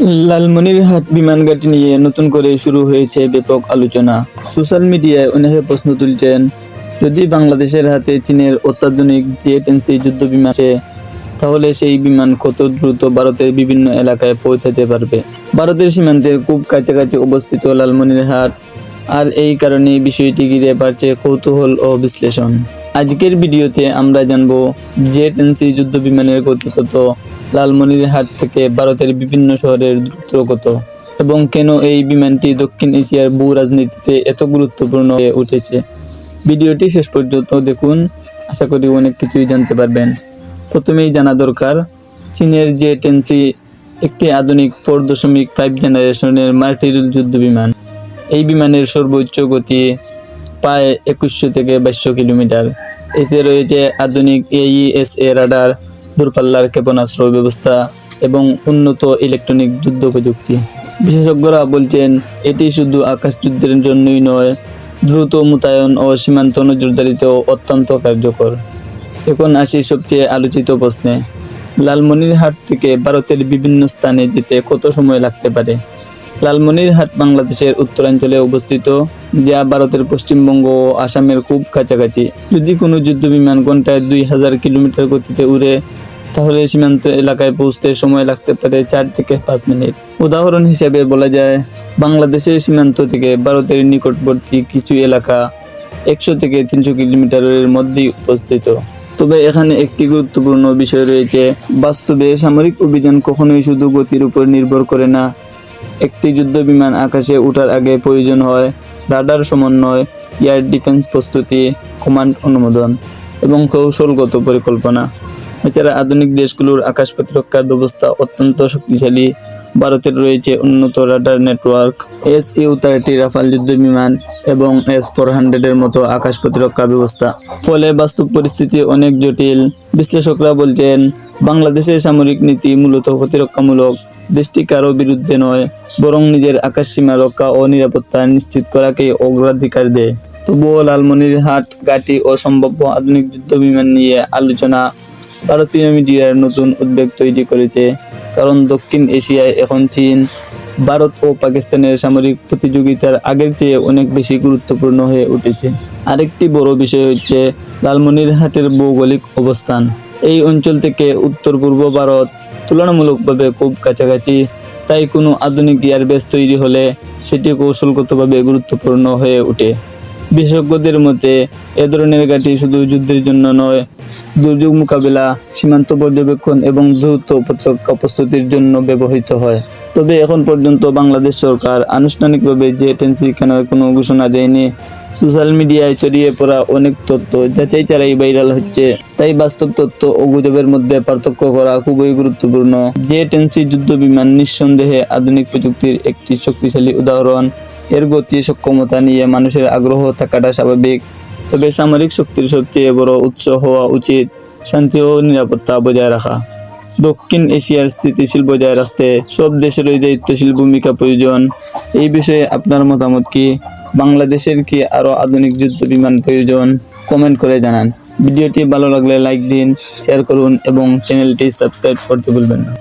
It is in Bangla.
লালমনিরহাট বিমান ঘাঁটি নিয়ে নতুন করে শুরু হয়েছে ব্যাপক আলোচনা। সোশ্যাল মিডিয়ায় অনেকে প্রশ্ন তুলছেন, যদি বাংলাদেশের হাতে চীনের অত্যাধুনিক জে-10C যুদ্ধ বিমান আসে, তাহলে সেই বিমান কত দ্রুত ভারতের বিভিন্ন এলাকায় পৌঁছাতে পারবে। ভারতের সীমান্তের খুব কাছাকাছি অবস্থিত লালমনিরহাট, আর এই কারণে বিষয়টি ঘিরে বাড়ছে কৌতূহল ও বিশ্লেষণ। আজকের ভিডিওতে আমরা জানব জে-10C যুদ্ধ বিমানের গতি কত, লালমনিরহাট থেকে ভারতের বিভিন্ন শহরের দূরত্ব কত, এবং কেন এই বিমানটি দক্ষিণ এশিয়ার ভূ রাজনীতিতে এত গুরুত্বপূর্ণ হয়ে উঠেছে। ভিডিওটি শেষ পর্যন্ত দেখুন, আশা করি অনেক কিছুই জানতে পারবেন। প্রথমেই জানা দরকার, চীনের জে-10C একটি আধুনিক 4.5 জেনারেশনের মাল্টি-রোল যুদ্ধ বিমান। এই বিমানের সর্বোচ্চ গতি প্রায় 2100 থেকে 2200 কিলোমিটার। এতে রয়েছে আধুনিক AESA রাডার, দূরপাল্লার ক্ষেপণাস্ত্র ব্যবস্থা এবং উন্নত ইলেকট্রনিক যুদ্ধ প্রযুক্তি। বিশেষজ্ঞরা বলছেন, এটি শুধু আকাশ যুদ্ধের জন্যই নয়, দ্রুত মোতায়েন ও সীমান্ত নজরদারিতেও অত্যন্ত কার্যকর। এখন আসি সবচেয়ে আলোচিত প্রশ্নে, লালমনিরহাট থেকে ভারতের বিভিন্ন স্থানে যেতে কত সময় লাগতে পারে। লালমনিরহাট বাংলাদেশের উত্তরাঞ্চলে অবস্থিত, যা ভারতের পশ্চিমবঙ্গ ও আসামের খুব কাছাকাছি। যদি কোনো যুদ্ধ বিমান ঘন্টায় 2000 কিলোমিটার গতিতে উড়ে, তাহলে সীমান্ত এলাকায় পৌঁছতে সময় লাগতে পারে 4 থেকে 5 মিনিট। উদাহরণ হিসেবে বলা যায়, বাংলাদেশের সীমান্ত থেকে ভারতের নিকটবর্তী কিছু এলাকা 100 থেকে 300 কিলোমিটারের মধ্যেই উপস্থিত। তবে এখানে একটি গুরুত্বপূর্ণ বিষয় রয়েছে, বাস্তবে সামরিক অভিযান কখনোই শুধু গতির উপর নির্ভর করে না। একটি যুদ্ধ বিমান আকাশে ওঠার আগে প্রয়োজন হয় রাডার সমন্বয়, এয়ার ডিফেন্স প্রস্তুতি, কমান্ড অনুমোদন এবং কৌশলগত পরিকল্পনা। এছাড়া আধুনিক দেশগুলোর আকাশ প্রতিরক্ষার ব্যবস্থা অত্যন্ত শক্তিশালী। ভারতের রয়েছে উন্নত রাডার নেটওয়ার্ক, Su-30 রাফাল যুদ্ধ বিমান এবং S-400 এর মতো আকাশ প্রতিরক্ষা ব্যবস্থা। ফলে বাস্তব পরিস্থিতি অনেক জটিল। বিশ্লেষকরা বলছেন, বাংলাদেশের সামরিক নীতি মূলত প্রতিরক্ষামূলক। দেশটি কারো বিরুদ্ধে নয়, বরং নিজের আকাশ সীমা রক্ষা ও নিরাপত্তা নিশ্চিত করাকে অগ্রাধিকার দেয়। তবুও লালমনিরহাট ঘাঁটি ও সম্ভাব্য আধুনিক যুদ্ধ বিমান নিয়ে আলোচনা ভারতীয় মিডিয়ার নতুন উদ্বেগ তৈরি করেছে। কারণ দক্ষিণ এশিয়ায় এখন চীন, ভারত ও পাকিস্তানের সামরিক প্রতিযোগিতার আগের চেয়ে অনেক বেশি গুরুত্বপূর্ণ হয়ে উঠেছে। আরেকটি বড় বিষয় হচ্ছে লালমনিরহাটের ভৌগোলিক অবস্থান। এই অঞ্চল থেকে উত্তর পূর্ব ভারত তুলনামূলকভাবে খুব কাছাকাছি। তাই কোনো আধুনিক এয়ারবেস তৈরি হলে সেটি কৌশলগতভাবে গুরুত্বপূর্ণ হয়ে ওঠে। বিশেষজ্ঞদের মতে, এ ধরনের ঘাঁটি শুধু যুদ্ধের জন্য নয়, দুর্যোগ মোকাবিলা, সীমান্ত পর্যবেক্ষণ এবং দ্রুত প্রতিরক্ষা প্রস্তুতির জন্য ব্যবহৃত হয়। তবে এখন পর্যন্ত বাংলাদেশ সরকার আনুষ্ঠানিকভাবে জে-10C কেনার কোনো ঘোষণা দেয়নি। সোশ্যাল মিডিয়ায় ছড়িয়ে পড়া অনেক তথ্য যাচাই ছাড়াই ভাইরাল হচ্ছে। তাই বাস্তব তথ্য ও গুজবের মধ্যে পার্থক্য করা খুবই গুরুত্বপূর্ণ। জে-10C যুদ্ধ বিমান নিঃসন্দেহে আধুনিক প্রযুক্তির একটি শক্তিশালী উদাহরণ। এর গতি সক্ষমতা নিয়ে মানুষের আগ্রহ থাকাটা স্বাভাবিক। তবে সামরিক শক্তির সবচেয়ে বড় উৎস হওয়া উচিত শান্তি ও নিরাপত্তা বজায় রাখা। দক্ষিণ এশিয়ার স্থিতিশীল বজায় রাখতে সব দেশেরই দায়িত্বশীল ভূমিকা প্রয়োজন। এই বিষয়ে আপনার মতামত কি? বাংলাদেশের কি আরও আধুনিক যুদ্ধ বিমান প্রয়োজন? কমেন্ট করে জানান। ভিডিওটি ভালো লাগলে লাইক দিন, শেয়ার করুন এবং চ্যানেলটি সাবস্ক্রাইব করতে ভুলবেন না।